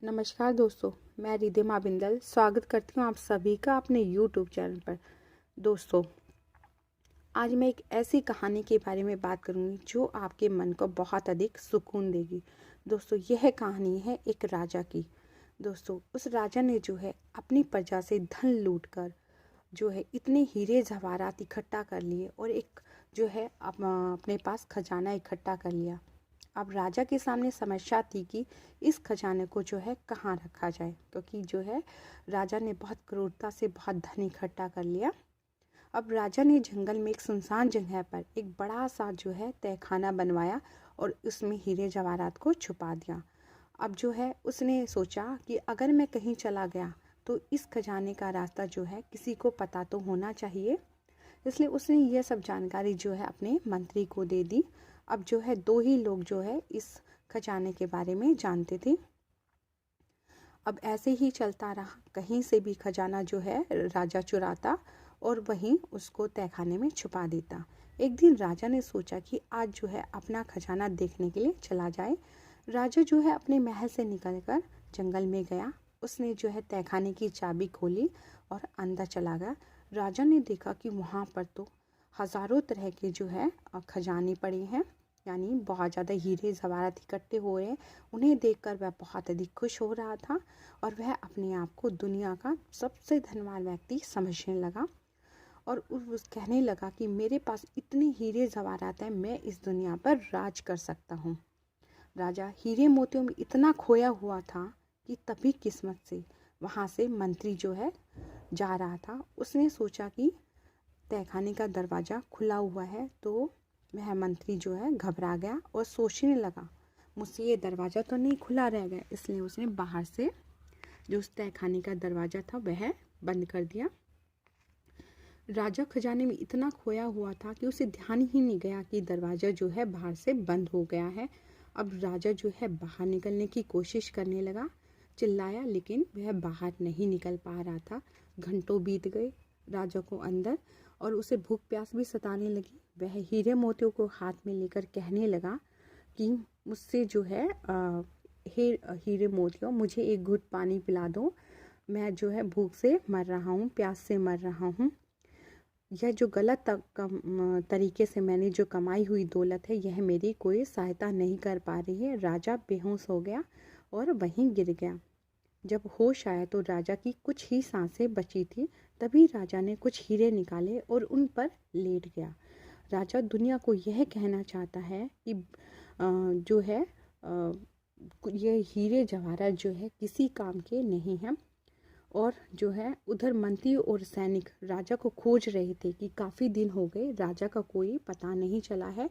नमस्कार दोस्तों, मैं रिधिमा बिंदल स्वागत करती हूँ आप सभी का अपने YouTube चैनल पर। दोस्तों, आज मैं एक ऐसी कहानी के बारे में बात करूँगी जो आपके मन को बहुत अधिक सुकून देगी। दोस्तों, यह कहानी है एक राजा की। दोस्तों, उस राजा ने जो है अपनी प्रजा से धन लूटकर जो है इतने हीरे जवाहरात इकट्ठा कर लिए और एक जो है अपने पास खजाना इकट्ठा कर लिया। अब राजा के सामने समस्या थी कि इस खजाने को जो है कहाँ रखा जाए, क्योंकि जो है राजा ने बहुत क्रूरता से बहुत धन इकट्ठा कर लिया। अब राजा ने जंगल में एक सुनसान जगह पर एक बड़ा सा जो है तहखाना बनवाया और उसमें हीरे जवाहरात को छुपा दिया। अब जो है उसने सोचा कि अगर मैं कहीं चला गया तो इस खजाने का रास्ता जो है किसी को पता तो होना चाहिए, इसलिए उसने यह सब जानकारी जो है अपने मंत्री को दे दी। अब जो है 2 ही लोग जो है इस खजाने के बारे में जानते थे। अब ऐसे ही चलता रहा, कहीं से भी खजाना जो है राजा चुराता और वहीं उसको तहखाने में छुपा देता। एक दिन राजा ने सोचा कि आज जो है अपना खजाना देखने के लिए चला जाए। राजा जो है अपने महल से निकलकर जंगल में गया। उसने जो है तहखाने की चाबी खोली और अंदर चला गया। राजा ने देखा कि वहाँ पर तो हज़ारों तरह के जो है खजाने पड़े हैं, यानी बहुत ज़्यादा हीरे जवाहरात इकट्ठे हो रहे हैं। उन्हें देखकर वह बहुत अधिक खुश हो रहा था और वह अपने आप को दुनिया का सबसे धनवान व्यक्ति समझने लगा और उस कहने लगा कि मेरे पास इतने हीरे जवाहरात हैं, मैं इस दुनिया पर राज कर सकता हूँ। राजा हीरे मोतियों में इतना खोया हुआ था कि तभी किस्मत से वहाँ से मंत्री जो है जा रहा था। उसने सोचा कि तहखाने का दरवाज़ा खुला हुआ है, तो वह मंत्री जो है घबरा गया और सोचने लगा मुझसे ये दरवाज़ा तो नहीं खुला रह गया, इसलिए उसने बाहर से जो उस तहखाने का दरवाज़ा था वह बंद कर दिया। राजा खजाने में इतना खोया हुआ था कि उसे ध्यान ही नहीं गया कि दरवाज़ा जो है बाहर से बंद हो गया है। अब राजा जो है बाहर निकलने की कोशिश करने लगा, चिल्लाया, लेकिन वह बाहर नहीं निकल पा रहा था। घंटों बीत गए राजा को अंदर और उसे भूख प्यास भी सताने लगी। वह हीरे मोतियों को हाथ में लेकर कहने लगा कि मुझसे जो है हीरे मोतियों, मुझे एक घूंट पानी पिला दो, मैं जो है भूख से मर रहा हूँ, प्यास से मर रहा हूँ। यह जो गलत तरीके से मैंने जो कमाई हुई दौलत है, यह मेरी कोई सहायता नहीं कर पा रही है। राजा बेहोश हो गया और वहीं गिर गया। जब होश आया तो राजा की कुछ ही सांसें बची थी। तभी राजा ने कुछ हीरे निकाले और उन पर लेट गया। राजा दुनिया को यह कहना चाहता है कि जो है ये हीरे जवाहरात जो है किसी काम के नहीं हैं। और जो है उधर मंत्री और सैनिक राजा को खोज रहे थे कि काफ़ी दिन हो गए, राजा का कोई पता नहीं चला है।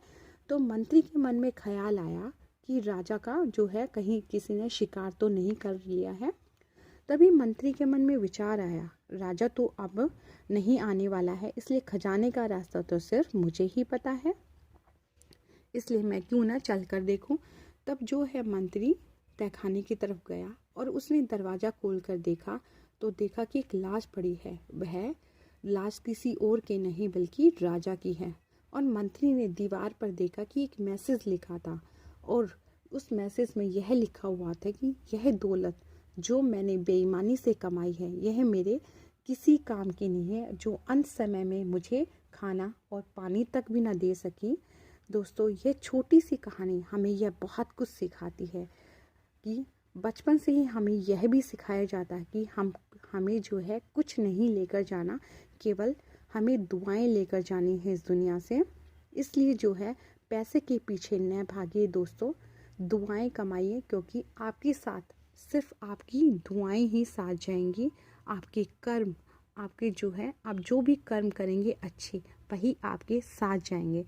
तो मंत्री के मन में ख्याल आया कि राजा का जो है कहीं किसी ने शिकार तो नहीं कर लिया है। तभी मंत्री के मन में विचार आया, राजा तो अब नहीं आने वाला है, इसलिए खजाने का रास्ता तो सिर्फ मुझे ही पता है, इसलिए मैं क्यों ना चल कर देखूं। तब जो है मंत्री तहखाने की तरफ गया और उसने दरवाज़ा खोल कर देखा तो देखा कि एक लाश पड़ी है। वह लाश किसी और के नहीं बल्कि राजा की है। और मंत्री ने दीवार पर देखा कि एक मैसेज लिखा था और उस मैसेज में यह लिखा हुआ था कि यह दौलत जो मैंने बेईमानी से कमाई है, यह मेरे किसी काम की नहीं है, जो अंत समय में मुझे खाना और पानी तक भी न दे सकी। दोस्तों, यह छोटी सी कहानी हमें यह बहुत कुछ सिखाती है कि बचपन से ही हमें यह भी सिखाया जाता है कि हमें जो है कुछ नहीं लेकर जाना, केवल हमें दुआएं लेकर जानी है इस दुनिया से। इसलिए जो है पैसे के पीछे न भागिए दोस्तों, दुआएं कमाइए, क्योंकि आपके साथ सिर्फ आपकी दुआएं ही साथ जाएंगी। आपके कर्म, आपके जो है आप जो भी कर्म करेंगे अच्छे, वही आपके साथ जाएंगे।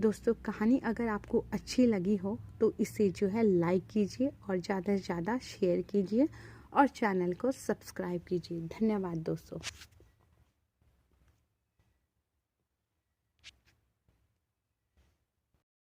दोस्तों, कहानी अगर आपको अच्छी लगी हो तो इसे जो है लाइक कीजिए और ज़्यादा से ज़्यादा शेयर कीजिए और चैनल को सब्सक्राइब कीजिए। धन्यवाद दोस्तों।